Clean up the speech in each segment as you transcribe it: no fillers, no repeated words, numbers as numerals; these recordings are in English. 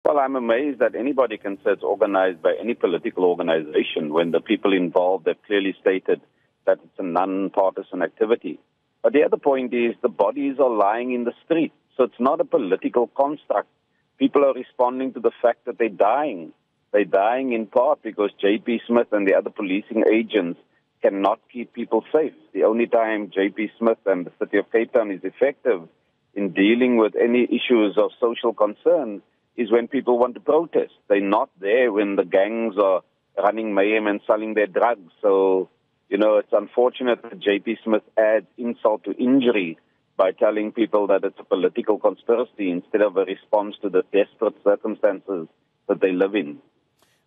Well, I'm amazed that anybody can say it's organized by any political organization when the people involved have clearly stated that it's a non-partisan activity. But the other point is the bodies are lying in the street. So it's not a political construct. People are responding to the fact that they're dying. They're dying in part because J.P. Smith and the other policing agents cannot keep people safe. The only time J.P. Smith and the city of Cape Town is effective in dealing with any issues of social concern is when people want to protest. They're not there when the gangs are running mayhem and selling their drugs. So, it's unfortunate that J.P. Smith adds insult to injury by telling people that it's a political conspiracy instead of a response to the desperate circumstances that they live in.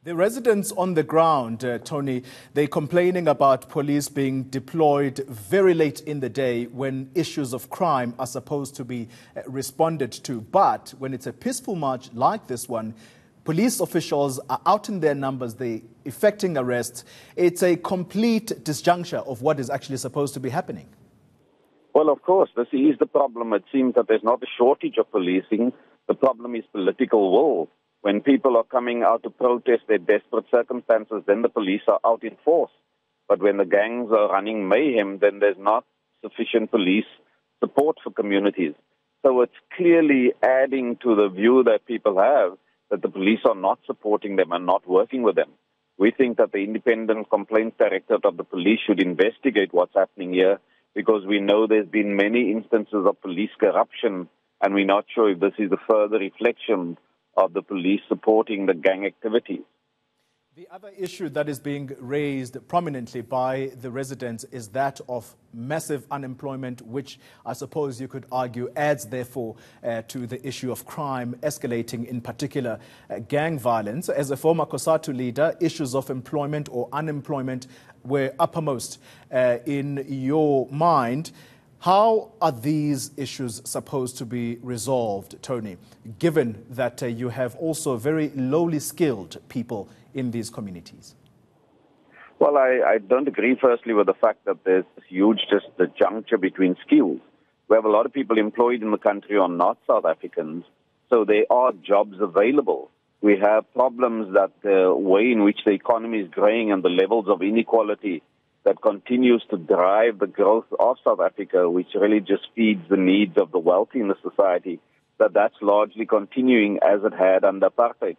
The residents on the ground, Tony, they're complaining about police being deployed very late in the day when issues of crime are supposed to be responded to. But when it's a peaceful march like this one, police officials are out in their numbers, they're effecting arrests. It's a complete disjuncture of what is actually supposed to be happening. Well, of course, this is the problem. It seems that there's not a shortage of policing. The problem is political will. When people are coming out to protest their desperate circumstances, then the police are out in force. But when the gangs are running mayhem, then there's not sufficient police support for communities. So it's clearly adding to the view that people have that the police are not supporting them and not working with them. We think that the Independent Complaints Directorate of the police should investigate what's happening here because we know there's been many instances of police corruption and we're not sure if this is a further reflection of the police supporting the gang activities. The other issue that is being raised prominently by the residents is that of massive unemployment, which I suppose you could argue adds, therefore, to the issue of crime escalating, in particular gang violence. As a former Cosatu leader, issues of employment or unemployment were uppermost in your mind. How are these issues supposed to be resolved, Tony, given that you have also very lowly skilled people in these communities? Well, I don't agree, firstly, with the fact that there's this huge juncture between skills. We have a lot of people employed in the country who are not South Africans, so there are jobs available. We have problems that the way in which the economy is growing and the levels of inequality that continues to drive the growth of South Africa, which really just feeds the needs of the wealthy in the society, that's largely continuing as it had under apartheid.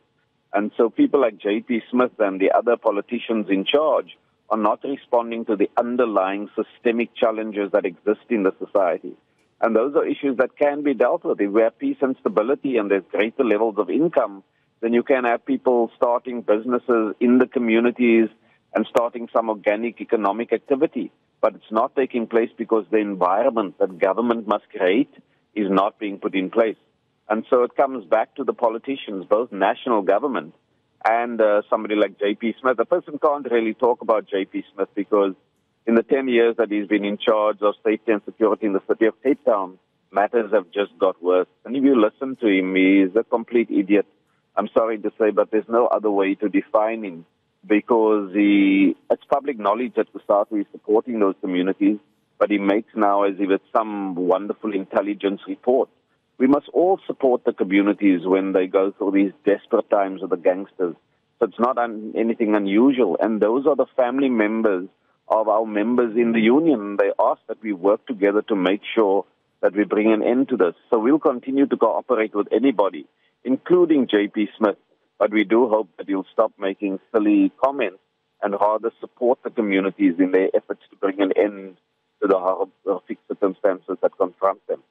And so people like J.P. Smith and the other politicians in charge are not responding to the underlying systemic challenges that exist in the society. And those are issues that can be dealt with. If we have peace and stability and there's greater levels of income, then you can have people starting businesses in the communities and starting some organic economic activity. But it's not taking place because the environment that government must create is not being put in place. And so it comes back to the politicians, both national government and somebody like J.P. Smith. The person can't really talk about J.P. Smith because in the 10 years that he's been in charge of safety and security in the city of Cape Town, matters have just got worse. And if you listen to him, he's a complete idiot. I'm sorry to say, but there's no other way to define him. Because it's public knowledge that Cosatu is supporting those communities, but he makes now as if it's some wonderful intelligence report. We must all support the communities when they go through these desperate times with the gangsters. So it's not anything unusual. And those are the family members of our members in the union. They ask that we work together to make sure that we bring an end to this. So we'll continue to cooperate with anybody, including J.P. Smith. But we do hope that you'll stop making silly comments and rather support the communities in their efforts to bring an end to the horrific circumstances that confront them.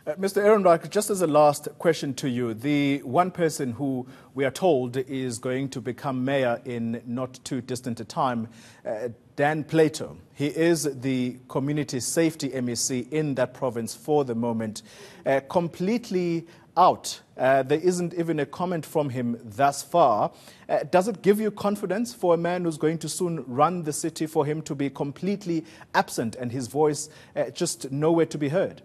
Mr. Ehrenreich, just as a last question to you, the one person who we are told is going to become mayor in not too distant a time, Dan Plato, he is the community safety MEC in that province for the moment, completely out. There isn't even a comment from him thus far. Does it give you confidence for a man who's going to soon run the city for him to be completely absent and his voice just nowhere to be heard?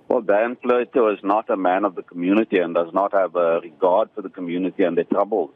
Well, Dan Plato is not a man of the community and does not have a regard for the community and their troubles.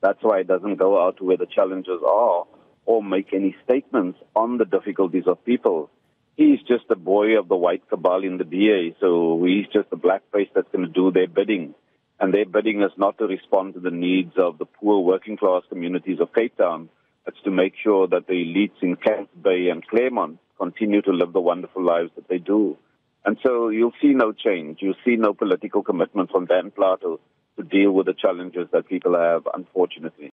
That's why he doesn't go out to where the challenges are or make any statements on the difficulties of people. He's just a boy of the white cabal in the DA, so he's just a blackface that's going to do their bidding. And their bidding is not to respond to the needs of the poor working class communities of Cape Town. It's to make sure that the elites in Camps Bay and Claremont continue to live the wonderful lives that they do. And so you'll see no change. You'll see no political commitment from Dan Plato to deal with the challenges that people have, unfortunately.